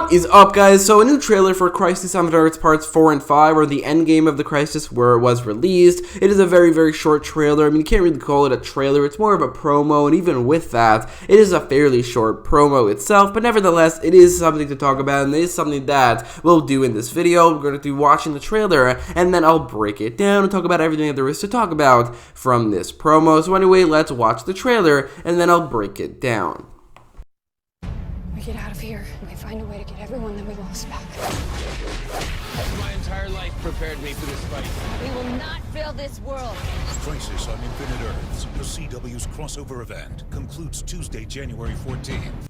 What is up, guys? So a new trailer for Crisis on Infinite Earths Parts 4 and 5, or the endgame of the Crisis, where it was released. It is a very, very short trailer. I mean, you can't really call it a trailer. It's more of a promo, and even with that, it is a fairly short promo itself, but nevertheless, it is something to talk about, and it is something that we'll do in this video. We're going to be watching the trailer, and then I'll break it down and talk about everything that there is to talk about from this promo. So anyway, let's watch the trailer, and then I'll break it down. We get out of here, and we find a way to get everyone that we lost back. My entire life prepared me for this fight. We will not fail this world. Crisis on Infinite Earths, the CW's crossover event, concludes Tuesday, January 14th.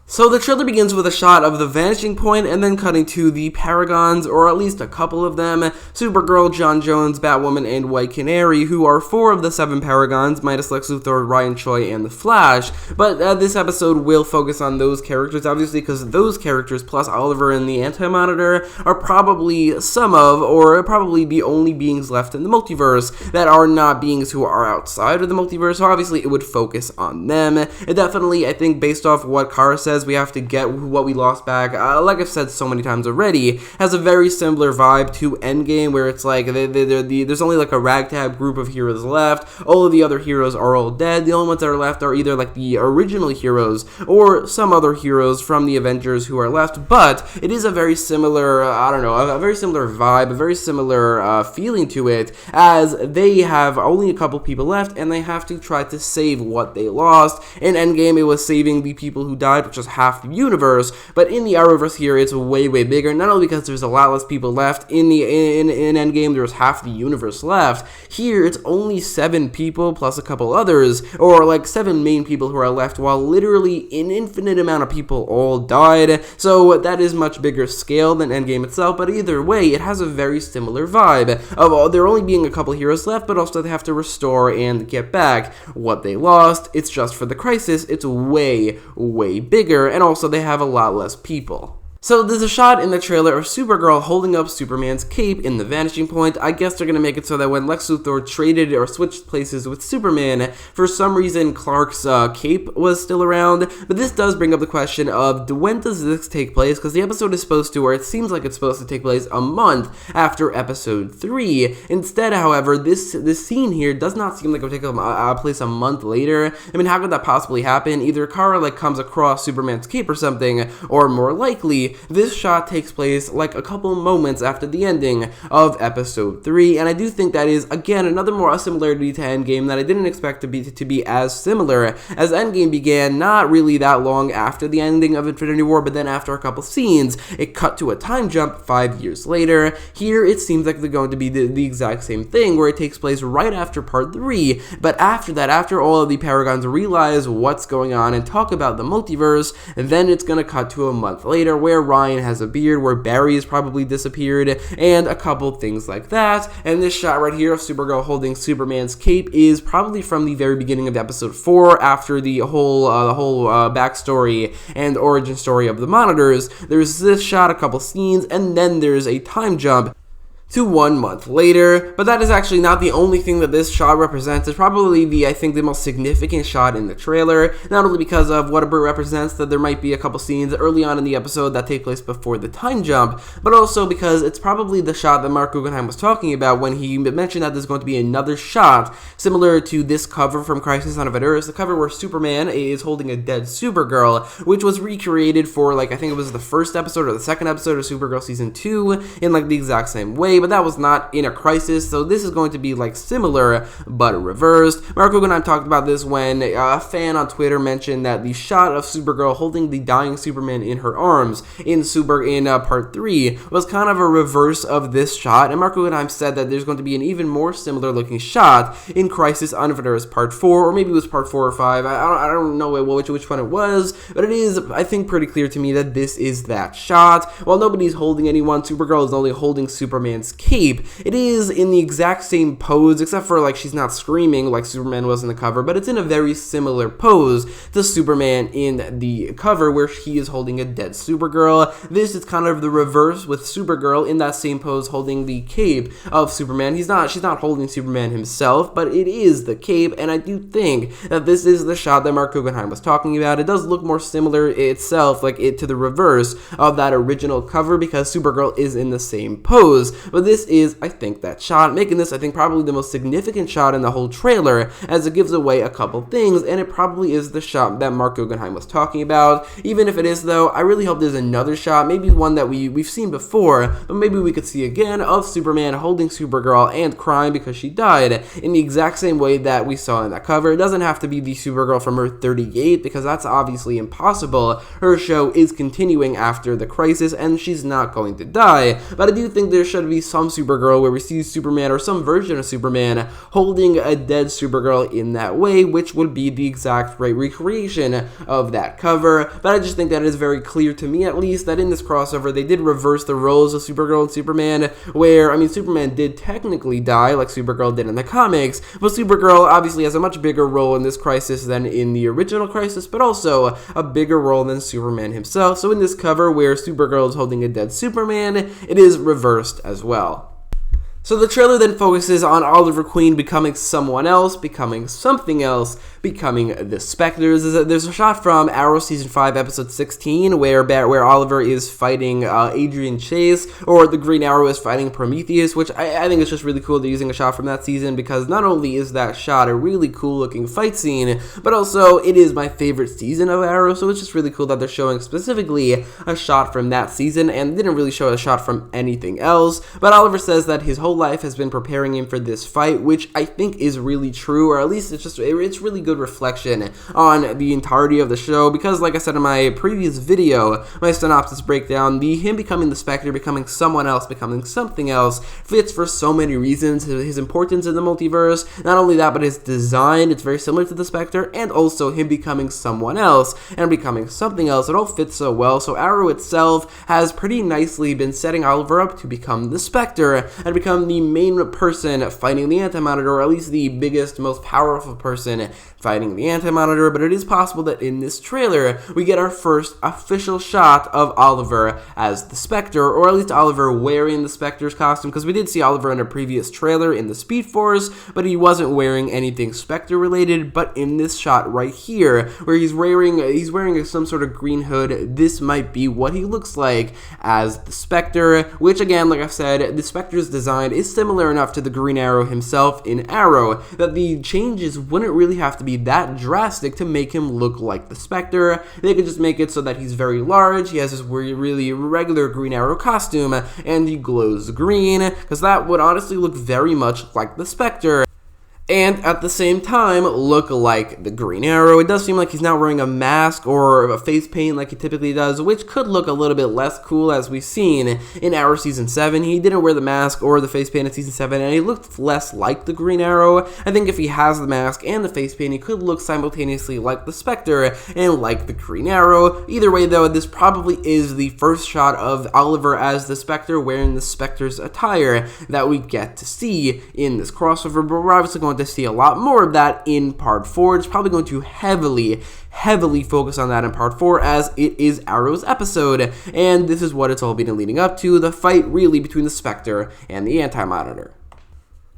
So the trailer begins with a shot of the vanishing point and then cutting to the Paragons, or at least a couple of them, Supergirl, John Jones, Batwoman, and White Canary, who are 4 of the 7 Paragons, minus Lex Luthor, Ryan Choi, and The Flash. But this episode will focus on those characters, obviously, because those characters, plus Oliver and the Anti-Monitor, are probably some of, or probably the only beings left in the multiverse that are not beings who are outside of the multiverse, so obviously it would focus on them. It definitely, I think, based off what Kara says, we have to get what we lost back, like I've said so many times already, has a very similar vibe to Endgame, where it's like there's only like a ragtag group of heroes left. All of the other heroes are all dead. The only ones that are left are either like the original heroes or some other heroes from the Avengers who are left. But it is a very similar, a very similar vibe, a very similar feeling to it, as they have only a couple people left and they have to try to save what they lost. In Endgame, it was saving the people who died, which was half the universe, but in the Arrowverse here, it's way bigger, not only because there's a lot less people left. In Endgame, there's half the universe left. Here, it's only 7 people, plus a couple others, or like 7 main people who are left, while literally an infinite amount of people all died, so that is much bigger scale than Endgame itself, but either way, it has a very similar vibe of there only being a couple heroes left, but also they have to restore and get back what they lost. It's just for the Crisis, it's way bigger, and also they have a lot less people. So there's a shot in the trailer of Supergirl holding up Superman's cape in the vanishing point. I guess they're going to make it so that when Lex Luthor traded or switched places with Superman, for some reason Clark's cape was still around. But this does bring up the question of when does this take place? Because the episode is supposed to, or it seems like it's supposed to take place a month after episode 3. Instead, however, this scene here does not seem like it would take place a month later. I mean, how could that possibly happen? Either Kara comes across Superman's cape or something, or more likely, this shot takes place like a couple moments after the ending of episode 3, and I do think that is, again, another more similarity to Endgame that I didn't expect to be as similar, as Endgame began not really that long after the ending of Infinity War, but then after a couple scenes, it cut to a time jump 5 years later. Here, it seems like they're going to be the exact same thing, where it takes place right after part 3, but after that, after all of the Paragons realize what's going on and talk about the multiverse, then it's going to cut to a month later, where Ryan has a beard, where Barry has probably disappeared, and a couple things like that. And this shot right here of Supergirl holding Superman's cape is probably from the very beginning of episode 4, after the whole backstory and origin story of the Monitors. There's this shot, a couple scenes, and then there's a time jump to 1 month later, but that is actually not the only thing that this shot represents. It's probably I think the most significant shot in the trailer, not only because of what it represents, that there might be a couple scenes early on in the episode that take place before the time jump, but also because it's probably the shot that Mark Guggenheim was talking about when he mentioned that there's going to be another shot similar to this cover from Crisis on Infinite Earths, the cover where Superman is holding a dead Supergirl, which was recreated for, I think it was the first episode or the second episode of Supergirl Season 2 in, the exact same way, but that was not in a Crisis, so this is going to be, similar, but reversed. Mark Guggenheim talked about this when a fan on Twitter mentioned that the shot of Supergirl holding the dying Superman in her arms in part 3 was kind of a reverse of this shot, and Mark Guggenheim said that there's going to be an even more similar looking shot in Crisis on Infinite Earths part 4, or maybe it was part 4 or 5, I don't know which one it was, but it is, I think, pretty clear to me that this is that shot. While nobody's holding anyone, Supergirl is only holding Superman's this cape. It is in the exact same pose, except for like she's not screaming like Superman was in the cover, but it's in a very similar pose to Superman in the cover where he is holding a dead Supergirl. This is kind of the reverse with Supergirl in that same pose holding the cape of Superman. She's not holding Superman himself, but it is the cape, and I do think that this is the shot that Mark Guggenheim was talking about. It does look more similar itself, like it to the reverse of that original cover because Supergirl is in the same pose, but this is, I think, that shot, making this, I think, probably the most significant shot in the whole trailer, as it gives away a couple things, and it probably is the shot that Mark Guggenheim was talking about. Even if it is, though, I really hope there's another shot, maybe one that we've seen before, but maybe we could see again of Superman holding Supergirl and crying because she died in the exact same way that we saw in that cover. It doesn't have to be the Supergirl from Earth 38 because that's obviously impossible. Her show is continuing after the crisis and she's not going to die, but I do think there should be some Supergirl where we see Superman or some version of Superman holding a dead Supergirl in that way, which would be the exact right recreation of that cover. But I just think that it is very clear to me, at least, that in this crossover they did reverse the roles of Supergirl and Superman, where, I mean, Superman did technically die like Supergirl did in the comics, but Supergirl obviously has a much bigger role in this crisis than in the original crisis, but also a bigger role than Superman himself. So in this cover where Supergirl is holding a dead Superman, it is reversed as well. So the trailer then focuses on Oliver Queen becoming someone else, becoming something else, becoming the Spectre. There's a shot from Arrow Season 5, Episode 16, where Oliver is fighting Adrian Chase, or the Green Arrow is fighting Prometheus, which I think is just really cool. They're using a shot from that season, because not only is that shot a really cool looking fight scene, but also it is my favorite season of Arrow, so it's just really cool that they're showing specifically a shot from that season, and didn't really show a shot from anything else. But Oliver says that his whole life has been preparing him for this fight, which I think is really true, or at least it's really good reflection on the entirety of the show, because like I said in my previous video, my synopsis breakdown, him becoming the Spectre, becoming someone else, becoming something else, fits for so many reasons. His importance in the multiverse, not only that, but his design, it's very similar to the Spectre, and also him becoming someone else and becoming something else. It all fits so well. So Arrow itself has pretty nicely been setting Oliver up to become the Spectre and become the main person fighting the Anti-Monitor, or at least the biggest, most powerful person fighting the Anti-Monitor. But it is possible that in this trailer we get our first official shot of Oliver as the Spectre, or at least Oliver wearing the Spectre's costume, because we did see Oliver in a previous trailer in the Speed Force, but he wasn't wearing anything Spectre related. But in this shot right here, where he's wearing some sort of green hood, this might be what he looks like as the Spectre, which again, like I've said, the Spectre's design is similar enough to the Green Arrow himself in Arrow that the changes wouldn't really have to be that drastic to make him look like the Spectre. They could just make it so that he's very large, he has this really regular Green Arrow costume, and he glows green, because that would honestly look very much like the Spectre, and at the same time look like the Green Arrow. It does seem like he's not wearing a mask or a face paint like he typically does, which could look a little bit less cool, as we've seen in Arrow Season 7. He didn't wear the mask or the face paint in Season 7, and he looked less like the Green Arrow. I think if he has the mask and the face paint, he could look simultaneously like the Spectre and like the Green Arrow. Either way, though, this probably is the first shot of Oliver as the Spectre wearing the Spectre's attire that we get to see in this crossover, but we're obviously going to see a lot more of that in Part 4. It's probably going to heavily focus on that in Part 4, as it is Arrow's episode, and this is what it's all been leading up to, the fight really between the Spectre and the Anti-Monitor.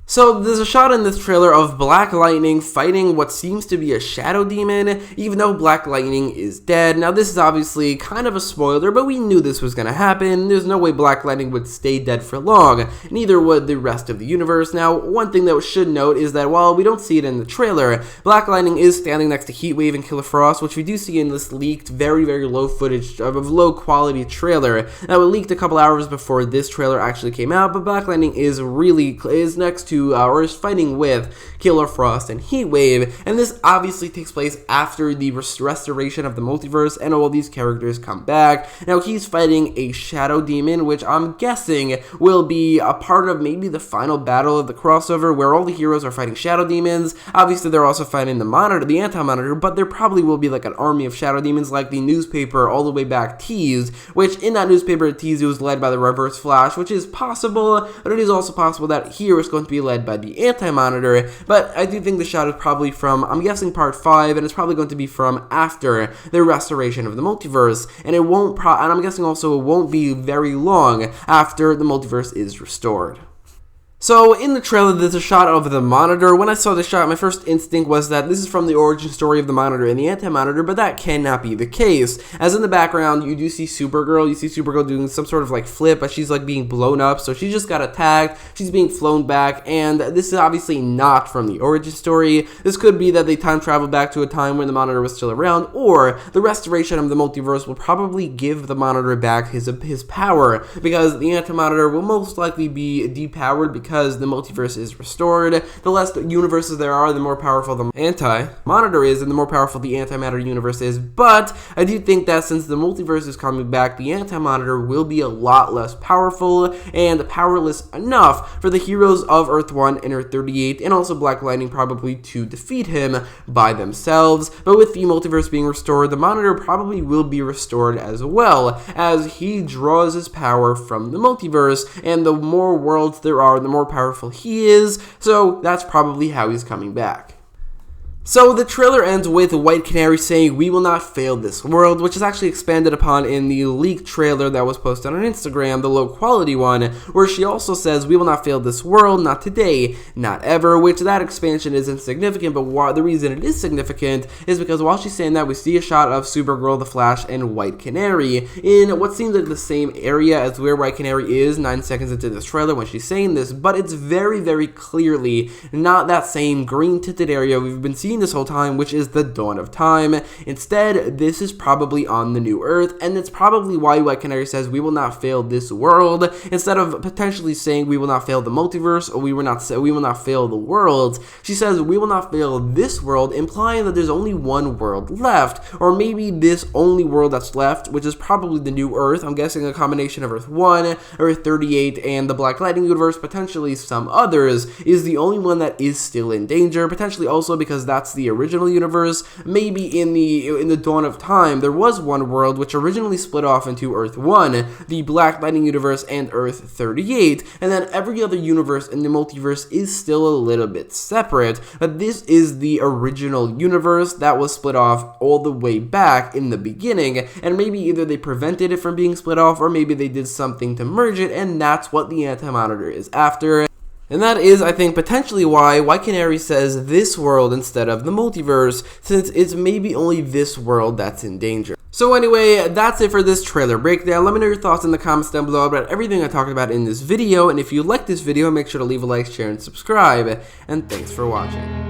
So there's a shot in this trailer of Black Lightning fighting what seems to be a shadow demon, even though Black Lightning is dead. Now this is obviously kind of a spoiler, but we knew this was going to happen. There's no way Black Lightning would stay dead for long, neither would the rest of the universe. Now, one thing that we should note is that while we don't see it in the trailer, Black Lightning is standing next to Heatwave and Killer Frost, which we do see in this leaked, very low footage of low quality trailer that was leaked a couple hours before this trailer actually came out. But Black Lightning is next to to, or is fighting with Killer Frost and Heatwave, and this obviously takes place after the restoration of the multiverse and all these characters come back. Now he's fighting a shadow demon, which I'm guessing will be a part of maybe the final battle of the crossover where all the heroes are fighting shadow demons. Obviously they're also fighting the Monitor, the Anti-Monitor, but there probably will be like an army of shadow demons like the newspaper all the way back teased, which in that newspaper teased it was led by the Reverse Flash, which is possible, but it is also possible that here it's going to be led by the Anti-Monitor. But I do think the shot is probably from, I'm guessing, part 5, and it's probably going to be from after the restoration of the multiverse, and and I'm guessing also it won't be very long after the multiverse is restored. So in the trailer, there's a shot of the Monitor. When I saw the shot, my first instinct was that this is from the origin story of the Monitor and the Anti-Monitor, but that cannot be the case. As in the background, you do see Supergirl. You see Supergirl doing some sort of like flip, but she's like being blown up, so she just got attacked. She's being flown back, and this is obviously not from the origin story. This could be that they time travel back to a time when the Monitor was still around, or the restoration of the multiverse will probably give the Monitor back his power, because the Anti-Monitor will most likely be depowered because the multiverse is restored. The less universes there are, the more powerful the Anti-Monitor is, and the more powerful the Antimatter universe is. But I do think that since the multiverse is coming back, the Anti-Monitor will be a lot less powerful and powerless enough for the heroes of Earth 1 and Earth 38, and also Black Lightning probably, to defeat him by themselves. But with the multiverse being restored, the Monitor probably will be restored as well, as he draws his power from the multiverse, and the more worlds there are, the more powerful he is, so that's probably how he's coming back. So the trailer ends with White Canary saying, "We will not fail this world," which is actually expanded upon in the leaked trailer that was posted on Instagram, the low quality one, where she also says, "We will not fail this world, not today, not ever," which that expansion isn't significant, but the reason it is significant is because while she's saying that, we see a shot of Supergirl, the Flash, and White Canary in what seems like the same area as where White Canary is 9 seconds into this trailer when she's saying this, but it's very, very clearly not that same green tinted area we've been seeing this whole time, which is the dawn of time. Instead, this is probably on the new Earth, and it's probably why White Canary says, "We will not fail this world," instead of potentially saying, "We will not fail the multiverse," or we will not fail the world. She says, "We will not fail this world," implying that there's only one world left, or maybe this only world that's left, which is probably the new Earth. I'm guessing a combination of Earth 1, Earth 38, and the Black Lightning universe, potentially some others, is the only one that is still in danger, potentially also because that's the original universe. Maybe in the dawn of time, there was one world which originally split off into Earth 1, the Black Lightning universe, and Earth 38, and then every other universe in the multiverse is still a little bit separate, but this is the original universe that was split off all the way back in the beginning, and maybe either they prevented it from being split off, or maybe they did something to merge it, and that's what the Anti-Monitor is after. And that is, I think, potentially why White Canary says this world instead of the multiverse, since it's maybe only this world that's in danger. So anyway, that's it for this trailer breakdown. Let me know your thoughts in the comments down below about everything I talked about in this video, and if you liked this video, make sure to leave a like, share, and subscribe, and thanks for watching.